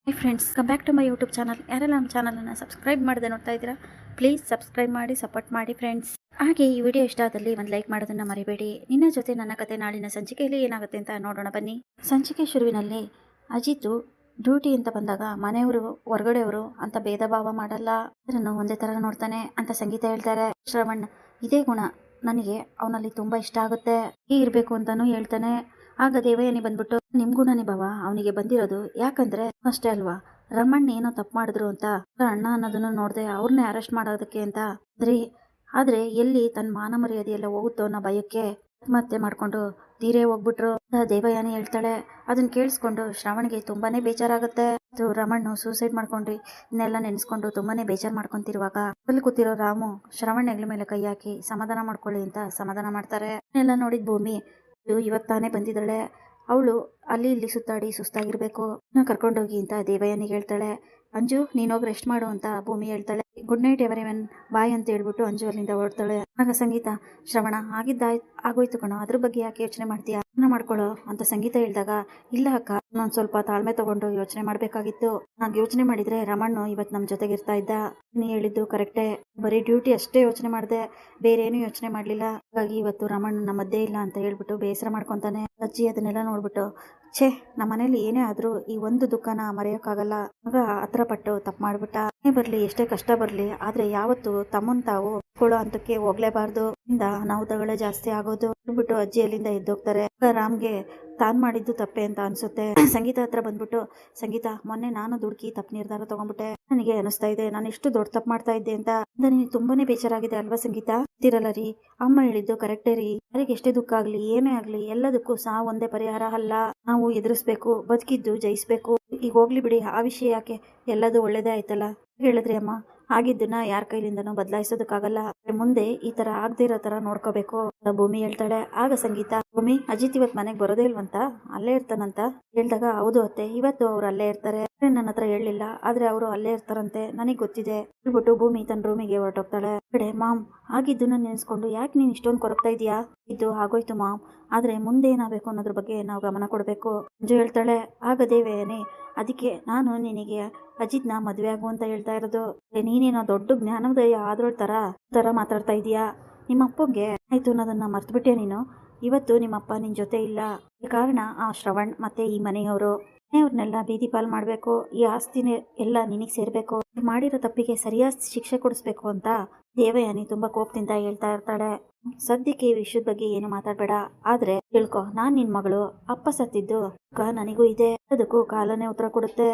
High friends, come back to my YouTube channel. ಯಾರೆಲ್ಲ ನಮ್ಮ ಚಾನಲನ್ನು ಸಬ್ಸ್ಕ್ರೈಬ್ ಮಾಡದೆ ನೋಡ್ತಾ ಇದ್ದೀರಾ, ಪ್ಲೀಸ್ ಸಬ್ಸ್ಕ್ರೈಬ್ ಮಾಡಿ ಸಪೋರ್ಟ್ ಮಾಡಿ ಫ್ರೆಂಡ್ಸ್. ಹಾಗೆ ಈ ವಿಡಿಯೋ ಇಷ್ಟ ಆದಲ್ಲಿ ಒಂದು ಲೈಕ್ ಮಾಡೋದನ್ನು ಮರಿಬೇಡಿ. ನಿನ್ನ ಜೊತೆ ನನ್ನ ಕತೆ ನಾಳಿನ ಸಂಚಿಕೆಯಲ್ಲಿ ಏನಾಗುತ್ತೆ ಅಂತ ನೋಡೋಣ ಬನ್ನಿ. ಸಂಚಿಕೆ ಶುರುವಿನಲ್ಲಿ ಅಜಿತ್ ಡ್ಯೂಟಿ ಅಂತ ಬಂದಾಗ ಮನೆಯವರು ಹೊರಗಡೆಯವರು ಅಂತ ಭೇದ ಭಾವ ಮಾಡಲ್ಲ, ಅದನ್ನು ಒಂದೇ ಥರ ನೋಡ್ತಾನೆ ಅಂತ ಸಂಗೀತ ಹೇಳ್ತಾರೆ. ಶ್ರವಣ್ ಇದೇ ಗುಣ ನನಗೆ ಅವನಲ್ಲಿ ತುಂಬಾ ಇಷ್ಟ ಆಗುತ್ತೆ, ಹೀಗೆ ಇರಬೇಕು ಅಂತಾನು ಹೇಳ್ತಾನೆ. ಆಗ ದೇವಯಾನಿ ಬಂದ್ಬಿಟ್ಟು ನಿಮ್ ಗುಣನೇ ಬಾವ ಅವನಿಗೆ ಬಂದಿರೋದು, ಯಾಕಂದ್ರೆ ಅಷ್ಟೇ ಅಲ್ವಾ, ರಮಣ್ ಏನೋ ತಪ್ಪು ಮಾಡಿದ್ರು ಅಂತ ಅಣ್ಣ ಅನ್ನೋದನ್ನು ನೋಡ್ದೆ ಅವ್ರನ್ನೇ ಅರೆಸ್ಟ್ ಮಾಡೋದಕ್ಕೆ ಅಂತ ಆದ್ರೆ ಎಲ್ಲಿ ತನ್ನ ಮಾನ ಮರ್ಯಾದೆ ಎಲ್ಲ ಹೋಗುತ್ತೋ ಅನ್ನೋ ಭಯಕ್ಕೆ ಆತ್ಮಹತ್ಯೆ ಮಾಡ್ಕೊಂಡು ತೀರೇ ಹೋಗ್ಬಿಟ್ರು. ದೇವಯಾನಿ ಹೇಳ್ತಾಳೆ. ಅದನ್ನ ಕೇಳಿಸ್ಕೊಂಡು ಶ್ರವಣ್ಗೆ ತುಂಬಾನೇ ಬೇಜಾರಾಗುತ್ತೆ. ರಮಣ್ ಸೂಸೈಡ್ ಮಾಡ್ಕೊಂಡ್ರಿ ಇನ್ನೆಲ್ಲ ನೆನೆಸ್ಕೊಂಡು ತುಂಬಾನೇ ಬೇಜಾರು ಮಾಡ್ಕೊಂತಿರುವಾಗ ಅಲ್ಲಿ ಕೂತಿರೋ ರಾಮು ಶ್ರವಣ್ ಹೆಗ್ಲ ಮೇಲೆ ಕೈ ಹಾಕಿ ಸಮಾಧಾನ ಮಾಡ್ಕೊಳ್ಳಿ ಅಂತ ಸಮಾಧಾನ ಮಾಡ್ತಾರೆ. ಎಲ್ಲ ನೋಡಿದ್ ಭೂಮಿ ಇವತ್ತಾನೇ ಬಂದಿದ್ದಾಳೆ, ಅವಳು ಅಲ್ಲಿ ಇಲ್ಲಿ ಸುತ್ತಾಡಿ ಸುಸ್ತಾಗಿರ್ಬೇಕು, ನಾ ಕರ್ಕೊಂಡೋಗಿ ಅಂತ ದೇವಯಾನಿಗೆ ಹೇಳ್ತಾಳೆ. ಅಂಜು ನೀನೋಗಿ ರೆಸ್ಟ್ ಮಾಡು ಅಂತ ಭೂಮಿ ಹೇಳ್ತಾಳೆ. ಗುಡ್ ನೈಟ್ ಎವರಿವನ್ ಬಾಯ್ ಅಂತ ಹೇಳ್ಬಿಟ್ಟು ಅಂಜು ಅಲ್ಲಿಂದ ಹೊರಡ್ತಾಳೆ. ಆಗ ಸಂಗೀತ ಶ್ರವಣ ಆಗೋಯ್ತು ಕಣೋ, ಅದ್ರ ಬಗ್ಗೆ ಯಾಕೆ ಯೋಚನೆ ಮಾಡ್ತೀಯಾ, ಮಾಡ್ಕೊಳ್ಳೋ ಅಂತ ಸಂಗೀತ ಹೇಳಿದಾಗ, ಇಲ್ಲ ಅಕ್ಕ ನಾನು ಸ್ವಲ್ಪ ತಾಳ್ಮೆ ತಗೊಂಡು ಯೋಚನೆ ಮಾಡ್ಬೇಕಾಗಿತ್ತು, ನಾನ್ ಯೋಚನೆ ಮಾಡಿದ್ರೆ ರಮಣ್ಣು ಇವತ್ತು ನಮ್ ಜೊತೆಗೆ ಇರ್ತಾ ಇದ್ದ, ನೀ ಹೇಳಿದ್ದು ಕರೆಕ್ಟೇ, ಬರೀ ಡ್ಯೂಟಿ ಅಷ್ಟೇ ಯೋಚನೆ ಮಾಡಿದೆ, ಬೇರೆ ಏನು ಯೋಚನೆ ಮಾಡ್ಲಿಲ್ಲ, ಹಾಗಾಗಿ ಇವತ್ತು ರಮಣ್ ನಮ್ಮ ಮಧ್ಯೆ ಇಲ್ಲ ಅಂತ ಹೇಳ್ಬಿಟ್ಟು ಬೇಸರ ಮಾಡ್ಕೊಂತಾನೆ. ಅಜ್ಜಿ ಅದನ್ನೆಲ್ಲ ನೋಡ್ಬಿಟ್ಟು ಛೇ ನಮ್ಮ ಮನೇಲಿ ಏನೇ ಆದ್ರೂ ಈ ಒಂದು ದುಃಖನ ಮರೆಯೋಕ್ಕಾಗಲ್ಲ, ಮಗ ಹತ್ರ ಪಟ್ಟು ತಪ್ಪು ಮಾಡ್ಬಿಟ್ಟ, ಬರ್ಲಿ ಎಷ್ಟೇ ಕಷ್ಟ ಬರ್ಲಿ ಆದ್ರೆ ಯಾವತ್ತು ತಮ್ಮನ್ ತಾವು ಕೊಡೋ ಅಂತಕ್ಕೆ ಹೋಗ್ಲೇಬಾರ್ದು, ಇಂದ ಅನಾಹುತಗಳೇ ಜಾಸ್ತಿ ಆಗೋದು ಅಂದ್ಬಿಟ್ಟು ಅಜ್ಜಿ ಅಲ್ಲಿಂದ ಎದ್ದೋಗ್ತಾರೆ. ರಾಮ್ಗೆ ತಾನ್ ಮಾಡಿದ್ದು ತಪ್ಪೆ ಅಂತ ಅನ್ಸುತ್ತೆ. ಸಂಗೀತ ಹತ್ರ ಬಂದ್ಬಿಟ್ಟು, ಸಂಗೀತ ಮೊನ್ನೆ ನಾನು ದುಡುಕಿ ತಪ್ಪು ನಿರ್ಧಾರ ತಗೊಂಡ್ಬಿಟ್ಟೆ, ನನಗೆ ಅನಿಸ್ತಾ ಇದೆ ನಾನು ಎಷ್ಟು ದೊಡ್ಡ ತಪ್ಪು ಮಾಡ್ತಾ ಇದ್ದೆ ಅಂತ, ನನಗೆ ತುಂಬಾನೇ ಬೇಜಾರಾಗಿದೆ ಅಲ್ವಾ ಸಂಗೀತ, ತಿರಲ್ಲ ರೀ ಅಮ್ಮ ಹೇಳಿದ್ದು ಕರೆಕ್ಟೇ ರೀ, ಯಾರಿಗೆ ಎಷ್ಟೇ ದುಃಖ ಆಗ್ಲಿ ಏನೇ ಆಗ್ಲಿ ಎಲ್ಲದಕ್ಕೂ ಸಾವು ಒಂದೇ ಪರಿಹಾರ ಅಲ್ಲ, ನಾವು ಎದುರಿಸ್ಬೇಕು, ಬದುಕಿದ್ದು ಜಯಿಸ್ಬೇಕು, ಈಗ ಹೋಗ್ಲಿ ಬಿಡಿ ಆ ವಿಷಯ ಯಾಕೆ, ಎಲ್ಲದೂ ಒಳ್ಳೇದೇ ಆಯ್ತಲ್ಲ ಹೇಳಿದ್ರಿ ಅಮ್ಮ, ಆಗಿದ್ದನ್ನ ಯಾರ ಕೈಲಿಂದನೂ ಬದಲಾಯಿಸೋದಕ್ಕಾಗಲ್ಲ, ಮುಂದೆ ಈ ತರ ಆಗದೆ ಇರೋ ತರ ನೋಡ್ಕೋಬೇಕು ಭೂಮಿ ಹೇಳ್ತಾಳೆ. ಆಗ ಸಂಗೀತ ಭೂಮಿ ಅಜಿತ್ ಇವತ್ ಮನೆಗ್ ಬರೋದೇ ಇಲ್ವಂತ, ಅಲ್ಲೇ ಇರ್ತಾನಂತ ಹೇಳಿದಾಗ, ಹೌದು ಅತ್ತೆ ಇವತ್ತು ಅವ್ರು ಅಲ್ಲೇ ಇರ್ತಾರೆ, ನನ್ನ ಹತ್ರ ಹೇಳಲಿಲ್ಲ ಆದ್ರೆ ಅವರು ಅಲ್ಲೇ ಇರ್ತಾರಂತೆ ನನಗ್ ಗೊತ್ತಿದೆ ಹೇಳ್ಬಿಟ್ಟು ಭೂಮಿ ತನ್ನ ರೂಮಿಗೆ ಹೊರಟೋಗ್ತಾಳೆ. ಕಡೆ ಮಾಮ್ ಆಗಿದ್ದನ್ನ ನೆನೆಸ್ಕೊಂಡು ಯಾಕೆ ನೀನ್ ಇಷ್ಟೊಂದು ಕೊರಗ್ತಾ ಇದೀಯಾ, ಇದು ಆಗೋಯ್ತು ಮಾಮ್, ಆದ್ರೆ ಮುಂದೆ ಏನಾಗಬೇಕು ಅನ್ನೋದ್ರ ಬಗ್ಗೆ ನಾವು ಗಮನ ಕೊಡ್ಬೇಕು ಅಂಜು ಹೇಳ್ತಾಳೆ. ಆಗ ದೇವಯಾನಿ ಅದಕ್ಕೆ ನಾನು ನಿನಗೆ ಅಜಿತ್ನ ಮದ್ವೆ ಆಗು ಅಂತ ಹೇಳ್ತಾ ಇರೋದು, ನೀನೇನೋ ದೊಡ್ಡ ಜ್ಞಾನೋದಯ ಆದ್ರೂ ತರ ಮಾತಾಡ್ತಾ ಇದೀಯಾ, ನಿಮ್ಮ ಅಪ್ಪಂಗೆ ಆಯ್ತು ಅನ್ನೋದನ್ನ ಮರ್ತ್ಬಿಟ್ಟೆ ನೀನು, ಇವತ್ತು ನಿಮ್ಮಪ್ಪ ನಿನ್ ಜೊತೆ ಇಲ್ಲ, ಈ ಕಾರಣ ಆ ಶ್ರವಣ್ ಮತ್ತೆ ಈ ಮನೆಯವರು, ಅವ್ರನ್ನೆಲ್ಲ ಬೀದಿ ಪಾಲ್ ಮಾಡ್ಬೇಕು, ಈ ಆಸ್ತಿನೇ ಎಲ್ಲ ನಿನಗ್ ಸೇರ್ಬೇಕು, ಮಾಡಿರೋ ತಪ್ಪಿಗೆ ಸರಿಯಾದ ಶಿಕ್ಷೆ ಕೊಡಿಸ್ಬೇಕು ಅಂತ ದೇವಯಾನಿ ತುಂಬಾ ಕೋಪದಿಂದ ಹೇಳ್ತಾ ಇರ್ತಾಳೆ. ಸದ್ಯಕ್ಕೆ ಈ ವಿಷಯದ ಬಗ್ಗೆ ಏನು ಮಾತಾಡ್ಬೇಡ, ಆದ್ರೆ ತಿಳ್ಕೊ ನಾನ್ ನಿನ್ ಮಗಳು, ಅಪ್ಪ ಸತ್ತಿದ್ದು ನನಗೂ ಇದೆ, ಅದಕ್ಕೂ ಕಾಲನೇ ಉತ್ತರ ಕೊಡುತ್ತೆ.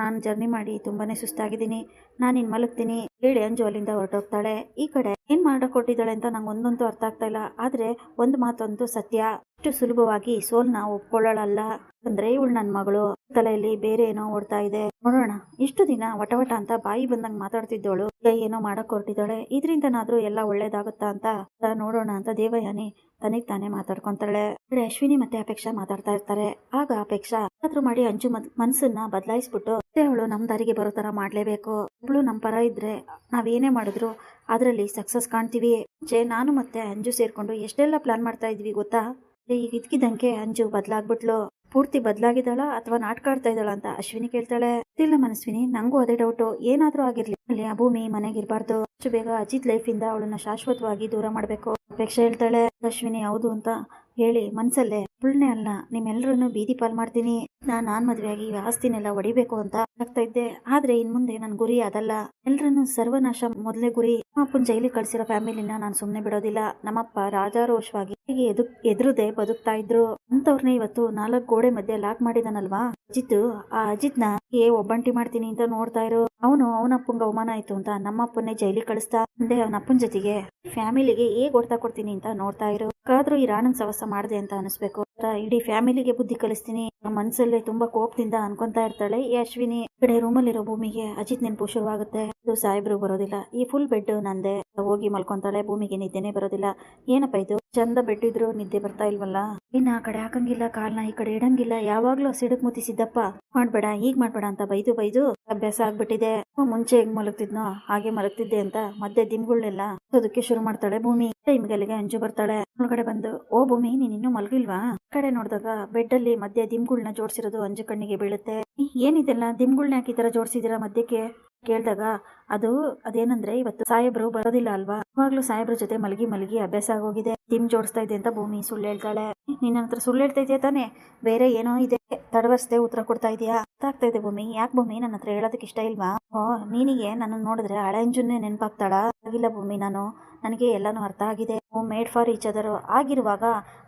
ನಾನ್ ಜರ್ನಿ ಮಾಡಿ ತುಂಬಾನೇ ಸುಸ್ತಾಗಿದ್ದೀನಿ, ನಾನ್ ಇನ್ ಮಲಗ್ತೀನಿ ಹೇಳಿ ಅಂಜು ಅಲ್ಲಿಂದ ಹೊರಟೋಗ್ತಾಳೆ. ಈ ಕಡೆ ಏನ್ ಮಾಡಕ್ ಕೊಟ್ಟಿದ್ದಾಳೆ ಅಂತ ನಂಗೆ ಒಂದಂತೂ ಅರ್ಥ ಆಗ್ತಾ ಇಲ್ಲ, ಆದ್ರೆ ಒಂದು ಮಾತಂತೂ ಸತ್ಯ, ಅಷ್ಟು ಸುಲಭವಾಗಿ ಸೋಲ್ನ ಒಪ್ಕೊಳ್ಳಲ್ಲ, ಅಂದ್ರೆ ಇವಳು ನನ್ ಮಗಳು, ತಲೆಯಲ್ಲಿ ಬೇರೆ ಏನೋ ಓಡ್ತಾ ಇದೆ, ನೋಡೋಣ ಇಷ್ಟು ದಿನ ವಟವಟ ಅಂತ ಬಾಯಿ ಬಂದಂಗ್ ಮಾತಾಡ್ತಿದ್ದವಳು ಏನೋ ಮಾಡಕ್ ಹೊರಟಿದ್ದಾಳೆ, ಇದರಿಂದನಾದ್ರೂ ಎಲ್ಲ ಒಳ್ಳೇದಾಗುತ್ತಾ ಅಂತ ನೋಡೋಣ ಅಂತ ದೇವಯಾನಿ ತನಗ್ ತಾನೇ ಮಾತಾಡ್ಕೊಂತಾಳೆ. ಅಶ್ವಿನಿ ಮತ್ತೆ ಅಪೇಕ್ಷಾ ಮಾತಾಡ್ತಾ ಇರ್ತಾರೆ. ಆಗ ಅಪೇಕ್ಷಾ ಆದ್ರೂ ಮಾಡಿ ಅಂಜು ಮನ್ಸನ್ನ ಬದಲಾಯಿಸ್ಬಿಟ್ಟು ಅವಳು ನಮ್ ದಾರಿಗೆ ಬರೋ ತರ ಮಾಡ್ಲೇಬೇಕು, ಅವಳು ನಮ್ ಪರ ಇದ್ರೆ ನಾವೇನೇ ಮಾಡಿದ್ರು ಅದ್ರಲ್ಲಿ ಸಕ್ಸಸ್ ಕಾಣ್ತೀವಿ. ನಾನು ಮತ್ತೆ ಅಂಜು ಸೇರ್ಕೊಂಡು ಎಷ್ಟೆಲ್ಲ ಪ್ಲಾನ್ ಮಾಡ್ತಾ ಇದ್ವಿ ಗೊತ್ತಾ, ಈಗ ಇದ್ಕಿದಂಗೆ ಅಂಜು ಬದಲಾಗ್ಬಿಟ್ಲು, ಪೂರ್ತಿ ಬದಲಾಗಿದ್ದಾಳ ಅಥವಾ ನಾಟಕ ಆಡ್ತಾ ಇದ್ದಾಳ ಅಂತ ಅಶ್ವಿನಿ ಕೇಳ್ತಾಳೆ. ಇಲ್ಲ ಮನಸ್ವಿನಿ ನಂಗೂ ಅದೇ ಡೌಟು, ಏನಾದ್ರೂ ಆಗಿರ್ಲಿ ಅಲ್ಲಿ ಆ ಭೂಮಿ ಮನೆಗಿರ್ಬಾರ್ದು, ಅಷ್ಟು ಬೇಗ ಅಜಿತ್ ಲೈಫ್ ಇಂದ ಅವಳನ್ನ ಶಾಶ್ವತವಾಗಿ ದೂರ ಮಾಡ್ಬೇಕು. ಅಪೇಕ್ಷೆ ಹೇಳ್ತಾಳೆ. ಅಶ್ವಿನಿ ಹೌದು ಅಂತ ಹೇಳಿ ಮನ್ಸಲ್ಲೇ ಸುಳ್ನೆ ಅಲ್ಲ ನಿಮ್ಮೆಲ್ಲರನ್ನು ಬೀದಿ ಪಾಲ್ ಮಾಡ್ತೀನಿ, ನಾನ್ ಮದ್ವೆಯಾಗಿ ಈ ಆಸ್ತಿನೆಲ್ಲ ಹೊಡಿಬೇಕು ಅಂತ ಆಗ್ತಾ ಇದ್ದೆ, ಆದ್ರೆ ಇನ್ ಮುಂದೆ ನನ್ ಗುರಿ ಅದಲ್ಲ, ಎಲ್ರನ್ನು ಸರ್ವನಾಶ ಮೊದಲೇ ಗುರಿ, ಅಪ್ಪನ್ ಜೈಲಿಗೆ ಕಳ್ಸಿರೋ ಫ್ಯಾಮಿಲಿನ ನಾನ್ ಸುಮ್ನೆ ಬಿಡೋದಿಲ್ಲ, ನಮ್ಮಪ್ಪ ರಾಜಾರೋಷವಾಗಿ ಹೀಗೆ ಎದುರುದೇ ಬದುಕ್ತಾ ಇದ್ರು ಅಂತವ್ರನ್ನ ಇವತ್ತು 4 ಗೋಡೆ ಮಧ್ಯೆ ಲಾಕ್ ಮಾಡಿದಾನಲ್ವಾ ಅಜಿತ್, ಆ ಅಜಿತ್ನ ಒಬ್ಬಂಟಿ ಮಾಡ್ತೀನಿ ಅಂತ ನೋಡ್ತಾ ಇರೋ, ಅವನಪ್ಪಂಗ ಅವಮಾನ ಆಯ್ತು ಅಂತ ನಮ್ಮಪ್ಪನ್ನೇ ಜೈಲಿಗೆ ಕಳಿಸ್ತಾ ಮುಂದೆ ಅವನಪ್ಪನ ಜೊತೆಗೆ ಫ್ಯಾಮಿಲಿಗೆ ಹೊಡ್ತಾ ಕೊಡ್ತೀನಿ ಅಂತ ನೋಡ್ತಾ ಇರೋ, ಆದ್ರೂ ಈ ರಾಣನ್ ಸವಸ ಮಾಡ್ದೆ ಅಂತ ಅನಿಸ್ಬೇಕು, ಇಡೀ ಫ್ಯಾಮಿಲಿಗೆ ಬುದ್ಧಿ ಕಲಿಸ್ತೀನಿ ಮನ್ಸಲ್ಲೇ ತುಂಬಾ ಕೋಪದಿಂದ ಅನ್ಕೊಂತಾ ಇರ್ತಾಳೆ ಈ ಅಶ್ವಿನಿ. ಕಡೆ ರೂಮಲ್ಲಿರೋ ಭೂಮಿಗೆ ಅಜಿತ್ ನೆನಪು ಶುರುವಾಗುತ್ತೆ. ಇದು ಸಾಹೇಬ್ರು ಬರೋದಿಲ್ಲ, ಈ ಫುಲ್ ಬೆಡ್ ನಂದೆ, ಹೋಗಿ ಮಲ್ಕೊಂತಾಳೆ. ಭೂಮಿಗೆ ನಿದ್ದೆನೆ ಬರೋದಿಲ್ಲ, ಏನಪ್ಪ ಇದು ಚಂದ ಬೆಡ್ ಇದ್ರು ನಿದ್ದೆ ಬರ್ತಾ ಇಲ್ವಲ್ಲ, ಇನ್ನ ಆ ಕಡೆ ಹಾಕಂಗಿಲ್ಲ ಕಾಲ್ನ ಈ ಕಡೆ ಇಡಂಗಿಲ್ಲ, ಯಾವಾಗ್ಲೂ ಸಿಡಕ್ ಮುತ್ತಿಸಿದ್ದಪ್ಪ ಮಾಡ್ಬೇಡ ಹೀಗ್ ಮಾಡ್ಬೇಡ ಅಂತ ಬೈದು ಅಭ್ಯಾಸ ಆಗ್ಬಿಟ್ಟಿದೆ, ಮುಂಚೆ ಹೆಂಗ್ ಮಲಗ್ತಿದ್ನೋ ಹಾಗೆ ಮಲಗ್ತಿದ್ದೆ ಅಂತ ಮಧ್ಯೆ ದಿನಗಳನ್ನೆಲ್ಲ ಅದಕ್ಕೆ ಶುರು ಮಾಡ್ತಾಳೆ ಭೂಮಿ. ಟೈಮ್ಗಳಿಗೆ ಅಂಜು ಬರ್ತಾಳೆ. ಒಳಗಡೆ ಬಂದು ಓ ಭೂಮಿ ನೀನ್ ಇನ್ನೂ ಮಲಗಿಲ್ವಾ, ಕಡೆ ನೋಡಿದಾಗ ಬೆಡ್ ಅಲ್ಲಿ ಮಧ್ಯೆ ದಿಂಬುಗಳನ್ನ ಜೋಡಿಸಿರೋದು ಅಂಜು ಕಣ್ಣಿಗೆ ಬೀಳುತ್ತೆ. ಏನಿದೆಲ್ಲ ದಿಂಬುಗಳು ಇವಳನ್ನ ಯಾಕೆ ಈ ಥರ ಜೋಡಿಸಿದ್ದೀರಾ ಮಧ್ಯಕ್ಕೆ ಕೇಳಿದಾಗ ಅದೇನಂದ್ರೆ ಇವತ್ತು ಸಾಹೇಬ್ರು ಬರೋದಿಲ್ಲ ಅಲ್ವಾ, ಯಾವಾಗ್ಲೂ ಸಾಹೇಬ್ರ ಜೊತೆ ಮಲಗಿ ಮಲಗಿ ಅಭ್ಯಾಸ ಆಗೋಗಿದೆ, ಟಿಮ್ ಜೋಡಿಸ್ತಾ ಇದೆ ಅಂತ ಭೂಮಿ ಸುಳ್ಳು ಹೇಳ್ತಾಳೆ. ನಿನ್ನ ಹತ್ರ ಸುಳ್ಳು ಹೇಳ್ತಾ ಇದೆಯಾ ತಾನೇ, ಬೇರೆ ಏನೋ ಇದೆ ತಡವರ್ಸ್ದೆ ಉತ್ತರ ಕೊಡ್ತಾ ಇದೆಯಾ ಗೊತ್ತಾಗ್ತಾ ಇದೆ ಭೂಮಿ. ಯಾಕೆ ಭೂಮಿ ನನ್ನ ಹತ್ರ ಹೇಳೋದಕ್ಕೆ ಇಷ್ಟ ಇಲ್ವಾ? ನೀನಿಗೆ ನನ್ನ ನೋಡಿದ್ರೆ ಹಳೆ ಅಂಜುನ್ನೇ ನೆನಪಾಗ್ತಾಳ? ಆಗಿಲ್ಲ ಭೂಮಿ, ನನಗೆ ಎಲ್ಲಾನು ಅರ್ಥ ಆಗಿದೆ. ಮೇಡ್ ಫಾರ್ ಈಚ್ ಅದರ್ ಆಗಿರುವಾಗ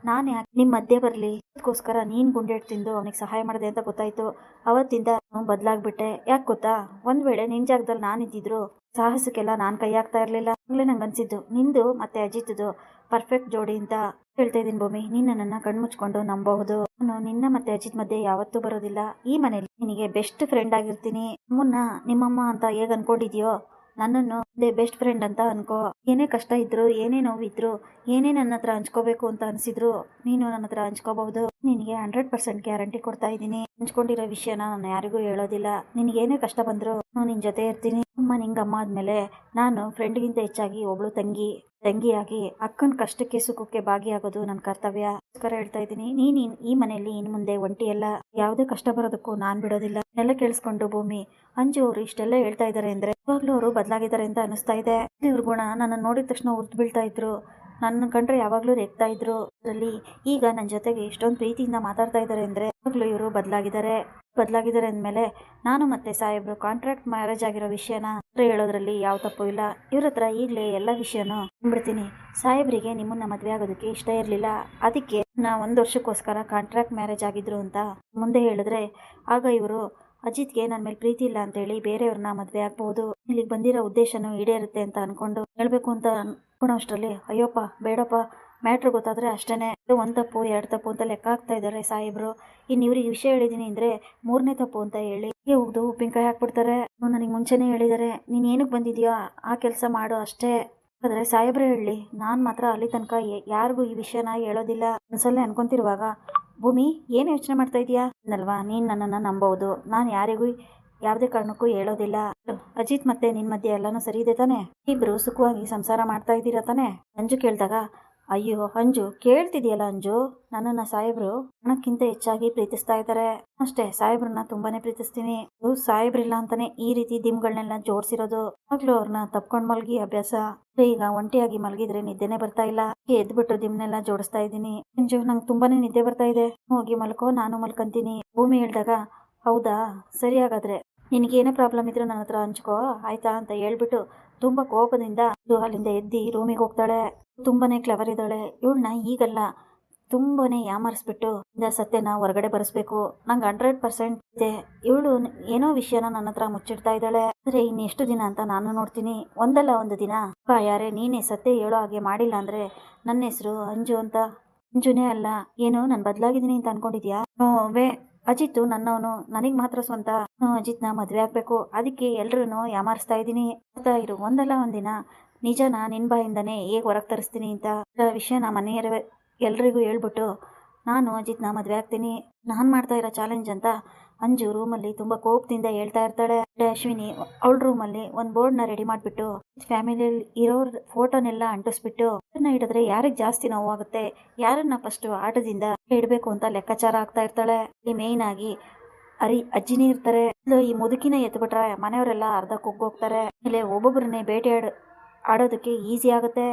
ನಾನು ಯಾಕೆ ನಿಮ್ಮ ಮಧ್ಯೆ ಬರಲಿ? ಅದಕ್ಕೋಸ್ಕರ ನೀನು ಗುಂಡೇಟ್ ತಿಂದು ಅವನಿಗೆ ಸಹಾಯ ಮಾಡಿದೆ ಅಂತ ಗೊತ್ತಾಯ್ತು. ಅವತ್ತಿಂದ ಬದಲಾಗ್ಬಿಟ್ಟೆ. ಯಾಕೆ ಗೊತ್ತಾ, ಒಂದ್ ವೇಳೆ ನಿನ್ ಜಾಗದಲ್ಲಿ ನಾನಿದ್ದಿದ್ರು ಸಾಹಸಕ್ಕೆಲ್ಲ ನಾನು ಕೈ ಹಾಕ್ತಾ ಇರ್ಲಿಲ್ಲ. ಆಗ್ಲೇ ನಂಗೆ ಅನ್ಸಿದ್ದು ನಿಂದು ಮತ್ತೆ ಅಜಿತ್ದು ಪರ್ಫೆಕ್ಟ್ ಜೋಡಿ ಅಂತ. ಹೇಳ್ತಾ ಇದೀನಿ ಭೂಮಿ, ನೀನು ನನ್ನ ಕಣ್ಮುಚ್ಕೊಂಡು ನಂಬಬಹುದು. ನಾನು ನಿನ್ನ ಮತ್ತೆ ಅಜಿತ್ ಮಧ್ಯೆ ಯಾವತ್ತೂ ಬರೋದಿಲ್ಲ. ಈ ಮನೇಲಿ ನಿನಗೆ ಬೆಸ್ಟ್ ಫ್ರೆಂಡ್ ಆಗಿರ್ತೀನಿ. ನಿಮ್ಮಮ್ಮ ಅಂತ ಹೇಗ್ ಅನ್ಕೊಂಡಿದ್ಯೋ ನನ್ನನ್ನು ಬೆಸ್ಟ್ ಫ್ರೆಂಡ್ ಅಂತ ಅನ್ಕೋ. ಏನೇ ಕಷ್ಟ ಇದ್ರು, ಏನೇ ನೋವಿದ್ರು, ಏನೇ ನನ್ನ ಹತ್ರ ಹಂಚ್ಕೋಬೇಕು ಅಂತ ಅನ್ಸಿದ್ರು ನೀನು ನನ್ನ ಹತ್ರ ಹಂಚ್ಕೋಬಹುದು. ನಿನಗೆ 100% ಗ್ಯಾರಂಟಿ ಕೊಡ್ತಾ ಇದ್ದೀನಿ. ಹಂಚ್ಕೊಂಡಿರೋ ವಿಷಯನ ನಾನು ಯಾರಿಗೂ ಹೇಳೋದಿಲ್ಲ. ನಿನಗೇನೇ ಕಷ್ಟ ಬಂದ್ರು ನಾನು ನಿನ್ ಜೊತೆ ಇರ್ತೀನಿ. ಅಮ್ಮ ನಿಂಗಮ್ಮ ಆದ್ಮೇಲೆ ನಾನು ಫ್ರೆಂಡ್ಗಿಂತ ಹೆಚ್ಚಾಗಿ ಒಬ್ಳು ತಂಗಿಯಾಗಿ ಅಕ್ಕನ ಕಷ್ಟಕ್ಕೆ ಸುಖಕ್ಕೆ ಭಾಗಿಯಾಗೋದು ನನ್ನ ಕರ್ತವ್ಯ. ಹೇಳ್ತಾ ಇದ್ದೀನಿ, ನೀನ್ ಈ ಮನೆಯಲ್ಲಿ ಇನ್ ಮುಂದೆ ಒಂಟಿಯಲ್ಲ. ಯಾವುದೇ ಕಷ್ಟ ಬರೋದಕ್ಕೂ ನಾನ್ ಬಿಡೋದಿಲ್ಲ. ಎಲ್ಲ ಕೇಳಿಸ್ಕೊಂಡು ಭೂಮಿ, ಅಂಜು ಅವರು ಇಷ್ಟೆಲ್ಲ ಹೇಳ್ತಾ ಇದಾರೆ ಅಂದ್ರೆ ಇವಾಗ್ಲೂ ಅವರು ಬದಲಾಗಿದ್ದಾರೆ ಅಂತ ಅನಿಸ್ತಾ ಇದೆ. ಇವ್ರ ಗುಣ ನನ್ನ ನೋಡಿದ ತಕ್ಷಣ ಉರ್ದು ಬೀಳ್ತಾ ಇದ್ರು, ನನ್ನ ಕಂಡ್ರೆ ಯಾವಾಗ್ಲೂ ರೇಗ್ತಾ ಇದ್ರು. ಅದರಲ್ಲಿ ಈಗ ನನ್ನ ಜೊತೆಗೆ ಇಷ್ಟೊಂದು ಪ್ರೀತಿಯಿಂದ ಮಾತಾಡ್ತಾ ಇದ್ದಾರೆ ಅಂದ್ರೆ ಯಾವಾಗ್ಲೂ ಇವರು ಬದಲಾಗಿದ್ದಾರೆ ಅಂದ್ಮೇಲೆ ನಾನು ಮತ್ತೆ ಸಾಹೇಬ್ರು ಕಾಂಟ್ರಾಕ್ಟ್ ಮ್ಯಾರೇಜ್ ಆಗಿರೋ ವಿಷಯನ ಹೇಳೋದ್ರಲ್ಲಿ ಯಾವ ತಪ್ಪು ಇಲ್ಲ. ಇವ್ರ ಹತ್ರ ಈಗಲೇ ಎಲ್ಲ ವಿಷಯನೂ ಬಿಡ್ತೀನಿ. ಸಾಹೇಬ್ರಿಗೆ ನಿಮ್ಮನ್ನ ಮದ್ವೆ ಆಗೋದಕ್ಕೆ ಇಷ್ಟ ಇರಲಿಲ್ಲ, ಅದಕ್ಕೆ ನಾ 1 ವರ್ಷಕ್ಕೋಸ್ಕರ ಕಾಂಟ್ರಾಕ್ಟ್ ಮ್ಯಾರೇಜ್ ಆಗಿದ್ರು ಅಂತ ಮುಂದೆ ಹೇಳಿದ್ರೆ ಆಗ ಇವರು ಅಜಿತ್ಗೆ ನನ್ನ ಮೇಲೆ ಪ್ರೀತಿ ಇಲ್ಲ ಅಂತೇಳಿ ಬೇರೆಯವ್ರನ್ನ ಮದ್ವೆ ಆಗ್ಬಹುದು, ಇಲ್ಲಿಗೆ ಬಂದಿರೋ ಉದ್ದೇಶನೂ ಈಡೇರುತ್ತೆ ಅಂತ ಅನ್ಕೊಂಡು ಹೇಳ್ಬೇಕು ಅಂತ ಅನ್ಕೊಳೋ ಅಷ್ಟರಲ್ಲಿ ಅಯ್ಯೋಪ್ಪ ಬೇಡಪ್ಪ, ಮ್ಯಾಟ್ರ್ ಗೊತ್ತಾದ್ರೆ ಅಷ್ಟೇನೆ 1 ತಪ್ಪು 2 ತಪ್ಪು ಅಂತ ಲೆಕ್ಕ ಹಾಕ್ತಾ ಇದ್ದಾರೆ ಸಾಹೇಬ್ರು. ಇನ್ನು ಇವ್ರಿಗೆ ವಿಷಯ ಹೇಳಿದೀನಿ ಅಂದ್ರೆ 3ನೇ ತಪ್ಪು ಅಂತ ಹೇಳಿ ಹೋಗ್ದು ಉಪ್ಪಿನಕಾಯಿ ಹಾಕ್ಬಿಡ್ತಾರೆ. ನನಗೆ ಮುಂಚೆನೇ ಹೇಳಿದ್ದಾರೆ ನೀನ್ ಏನಕ್ಕೆ ಬಂದಿದ್ಯೋ ಆ ಕೆಲಸ ಮಾಡು ಅಷ್ಟೇ. ಆದ್ರೆ ಸಾಹೇಬ್ರೆ ಹೇಳಿ, ನಾನ್ ಮಾತ್ರ ಅಲ್ಲಿ ತನಕ ಯಾರಿಗೂ ಈ ವಿಷಯನ ಹೇಳೋದಿಲ್ಲ ಅನ್ಸಲ್ಲೇ ಅನ್ಕೊಂತಿರುವಾಗ ಭೂಮಿ ಏನು ಯೋಚನೆ ಮಾಡ್ತಾ ಇದೀಯಾ ಅನ್ನಲ್ವಾ, ನೀನ್ ನನ್ನನ್ನ ನಂಬಹುದು. ನಾನು ಯಾರಿಗೂ ಯಾವುದೇ ಕಾರಣಕ್ಕೂ ಹೇಳೋದಿಲ್ಲ. ಅಜಿತ್ ಮತ್ತೆ ನಿನ್ ಮಧ್ಯೆ ಎಲ್ಲಾನು ಸರಿ ಇದೆ ತಾನೆ? ಇಬ್ರು ಸುಖವಾಗಿ ಸಂಸಾರ ಮಾಡ್ತಾ ಇದ್ದೀರಾ ತಾನೆ? ಅಂಜು ಕೇಳಿದಾಗ ಅಯ್ಯೋ ಅಂಜು ಕೇಳ್ತಿದ್ಯಲ್ಲ ಅಂಜು, ನನ್ನನ್ನ ಸಾಹೇಬ್ರು ಹಣಕ್ಕಿಂತ ಹೆಚ್ಚಾಗಿ ಪ್ರೀತಿಸ್ತಾ ಇದ್ದಾರೆ ಅಷ್ಟೇ. ಸಾಹೇಬ್ರನ್ನ ತುಂಬಾನೇ ಪ್ರೀತಿಸ್ತೀನಿ. ಸಾಹೇಬ್ರಿಲ್ಲ ಅಂತಾನೆ ಈ ರೀತಿ ದಿಮ್ಗಳನ್ನೆಲ್ಲ ಜೋಡಿಸಿರೋದು. ಆಗ್ಲೂ ಅವ್ರನ್ನ ತಪ್ಕೊಂಡ್ ಮಲ್ಗಿ ಅಭ್ಯಾಸ. ಈಗ ಒಂಟಿಯಾಗಿ ಮಲಗಿದ್ರೆ ನಿದ್ದೆನೆ ಬರ್ತಾ ಇಲ್ಲ. ಎದ್ಬಿಟ್ಟು ದಿಮ್ನೆಲ್ಲ ಜೋಡಿಸ್ತಾ ಇದ್ದೀನಿ. ಅಂಜು ನಂಗೆ ತುಂಬಾನೇ ನಿದ್ದೆ ಬರ್ತಾ ಇದೆ, ಹೋಗಿ ಮಲ್ಕೋ, ನಾನು ಮಲ್ಕೊಂತೀನಿ. ಭೂಮಿ ಹೇಳ್ದಾಗ ಹೌದಾ ಸರಿ, ಹಾಗಾದ್ರೆ ನಿನಗೇನೇ ಪ್ರಾಬ್ಲಮ್ ಇದ್ರೆ ನನ್ನ ಹತ್ರ ಹಂಚ್ಕೋ ಆಯ್ತಾ ಅಂತ ಹೇಳ್ಬಿಟ್ಟು ತುಂಬಾ ಕೋಪದಿಂದ ಅಲ್ಲಿಂದ ಎದ್ದಿ ರೂಮಿಗೆ ಹೋಗ್ತಾಳೆ. ತುಂಬಾನೇ ಕ್ಲೆವರ್ ಇದ್ದಾಳೆ. ಇವಳನ್ನ ಈಗಲ್ಲ ತುಂಬಾನೇ ಯಾಮರ್ಸ್ಬಿಟ್ಟು ಸತ್ಯನ ಹೊರಗಡೆ ಬರೆಸ್ಬೇಕು. ನಂಗೆ 100% ಇದೆ. ಇವಳು ಏನೋ ವಿಷಯನ ನನ್ನ ಹತ್ರ ಮುಚ್ಚಿಡ್ತಾ ಇದ್ದಾಳೆ. ಆದ್ರೆ ಇನ್ನೆಷ್ಟು ದಿನ ಅಂತ ನಾನು ನೋಡ್ತೀನಿ. ಒಂದಲ್ಲ ಒಂದು ದಿನ ಯಾರೇ ನೀನೇ ಸತ್ಯ ಹೇಳೋ ಹಾಗೆ ಮಾಡಿಲ್ಲ ಅಂದ್ರೆ ನನ್ನ ಹೆಸರು ಅಂಜು ಅಂತ ಅಂಜುನೇ ಅಲ್ಲ. ಏನು ನಾನು ಬದಲಾಗಿದ್ದೀನಿ ಅಂತ ಅನ್ಕೊಂಡಿದ್ಯಾ? ಅಜಿತ್ ನನ್ನವನು, ನನಗ್ ಮಾತ್ರ ಸ್ವಂತ. ಅಜಿತ್ನ ಮದ್ವೆ ಆಗ್ಬೇಕು, ಅದಕ್ಕೆ ಎಲ್ರೂ ಯಾಮಾರಿಸ್ತಾ ಇದ್ದೀನಿ ಅಂತ ಇರು. ಒಂದಲ್ಲ ಒಂದಿನ ನಿಜನ ನಿನ್ ಬಾಯಿಂದಾನೆ ಹೇಗೆ ಹೊರಗೆ ತರಿಸ್ತೀನಿ ಅಂತ ವಿಷಯನ ಮನೆಯರ ಎಲ್ರಿಗೂ ಹೇಳ್ಬಿಟ್ಟು ನಾನು ಅಜಿತ್ನ ಮದ್ವೆ ಆಗ್ತೀನಿ. ನಾನ್ ಮಾಡ್ತಾ ಇರೋ ಚಾಲೆಂಜ್ ಅಂತ ಅಂಜು ರೂಮಲ್ಲಿ ತುಂಬಾ ಕೋಪದಿಂದ ಹೇಳ್ತಾ ಇರ್ತಾಳೆ. ಅಶ್ವಿನಿ ಅವಳ ರೂಮಲ್ಲಿ ಒಂದು ಬೋರ್ಡ್ನ ರೆಡಿ ಮಾಡ್ಬಿಟ್ಟು ಫ್ಯಾಮಿಲಿಯಲ್ಲಿ ಇರೋರ್ ಫೋಟೋನೆಲ್ಲ ಅಂಟಿಸ್ಬಿಟ್ಟು ಅದನ್ನ ಹಿಡಿದ್ರೆ ಯಾರಿಗೆ ಜಾಸ್ತಿ ನೋವಾಗುತ್ತೆ, ಯಾರನ್ನ ಫಸ್ಟ್ ಆಟದಿಂದ ಇಡಬೇಕು ಅಂತ ಲೆಕ್ಕಾಚಾರ ಆಗ್ತಾ ಇರ್ತಾಳೆ. ಈ ಮೇಯ್ನ್ ಆಗಿ ಅಜ್ಜಿನೇ ಇರ್ತಾರೆ. ಈ ಮುದುಕಿನ ಎತ್ಬಿಟ್ರೆ ಮನೆಯವರೆಲ್ಲ ಅರ್ಧ ಕುಗ್ಗೋಗ್ತಾರೆ. ಆಮೇಲೆ ಒಬ್ಬೊಬ್ಬರನ್ನೇ ಆಡೋದಕ್ಕೆ ಈಸಿ ಆಗುತ್ತೆ.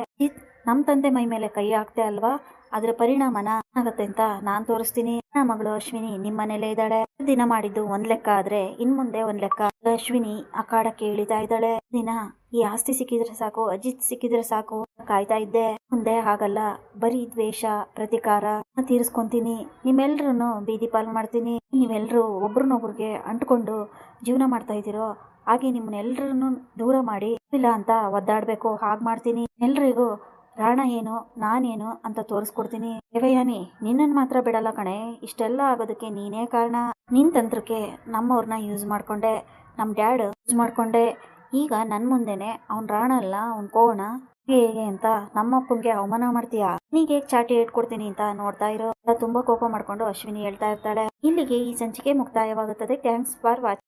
ನಮ್ ತಂದೆ ಮೈ ಮೇಲೆ ಕೈ ಹಾಕ್ತೆ ಅಲ್ವಾ, ಅದ್ರ ಪರಿಣಾಮನ ಆಗತ್ತೆ ಅಂತ ನಾನ್ ತೋರಿಸ್ತೀನಿ. ನನ್ನ ಮಗಳು ಅಶ್ವಿನಿ ನಿಮ್ ಮನೇಲೆ ಇದ್ದಾಳೆ. ದಿನ ಮಾಡಿದ್ದು ಒಂದ್ ಲೆಕ್ಕ ಆದ್ರೆ ಇನ್ ಮುಂದೆ ಒಂದ್ ಲೆಕ್ಕ. ಅಶ್ವಿನಿ ಅಖಾಡಕ್ಕೆ ಇಳಿತಾ ಇದ್ದಾಳೆ. ದಿನ ಈ ಆಸ್ತಿ ಸಿಕ್ಕಿದ್ರೆ ಸಾಕು, ಅಜಿತ್ ಸಿಕ್ಕಿದ್ರೆ ಸಾಕು ಕಾಯ್ತಾ ಇದ್ದೆ. ಮುಂದೆ ಹಾಗಲ್ಲ, ಬರೀ ದ್ವೇಷ ಪ್ರತಿಕಾರ ತೀರಿಸ್ಕೊಂತೀನಿ. ನಿಮ್ಮೆಲ್ರೂ ಬೀದಿ ಪಾಲ್ ಮಾಡ್ತೀನಿ. ನೀವೆಲ್ರೂ ಒಬ್ರನ್ನೊಬ್ರಿಗೆ ಅಂಟ್ಕೊಂಡು ಜೀವನ ಮಾಡ್ತಾ ಇದ್ದೀರೋ ಹಾಗೆ ನಿಮ್ಮನ್ನೆಲ್ರನ್ನು ದೂರ ಮಾಡಿ ಇಲ್ಲ ಅಂತ ಒದ್ದಾಡ್ಬೇಕು, ಹಾಗೆ ಮಾಡ್ತೀನಿ. ಎಲ್ರಿಗೂ ರಾಣ ಏನು ನಾನೇನು ಅಂತ ತೋರಿಸ್ಕೊಡ್ತೀನಿ. ದೇವಯಾನಿ ನಿನ್ನನ್ನು ಮಾತ್ರ ಬಿಡಲ್ಲ ಕಣೆ. ಇಷ್ಟೆಲ್ಲ ಆಗೋದಕ್ಕೆ ನೀನೇ ಕಾರಣ. ನಿನ್ ತಂತ್ರಕ್ಕೆ ನಮ್ಮವ್ರನ್ನ ಯೂಸ್ ಮಾಡ್ಕೊಂಡೆ, ನಮ್ ಡ್ಯಾಡ್ ಯೂಸ್ ಮಾಡ್ಕೊಂಡೆ. ಈಗ ನನ್ ಮುಂದೆನೆ ಅವ್ನ್ ರಾಣ ಅಲ್ಲ ಅವ್ನ್ ಕೋಣ ಹೇಗೆ ಅಂತ ನಮ್ಮಪ್ಪಂಗೆ ಅವಮಾನ ಮಾಡ್ತೀಯಾ? ನೀಗೆ ಚಾಟಿ ಇಟ್ಕೊಡ್ತೀನಿ ಅಂತ ನೋಡ್ತಾ ಇರೋ. ತುಂಬಾ ಕೋಪ ಮಾಡ್ಕೊಂಡು ಅಶ್ವಿನಿ ಹೇಳ್ತಾ ಇರ್ತಾಳೆ. ಇಲ್ಲಿಗೆ ಈ ಸಂಚಿಕೆ ಮುಕ್ತಾಯವಾಗುತ್ತದೆ. Thanks for watching.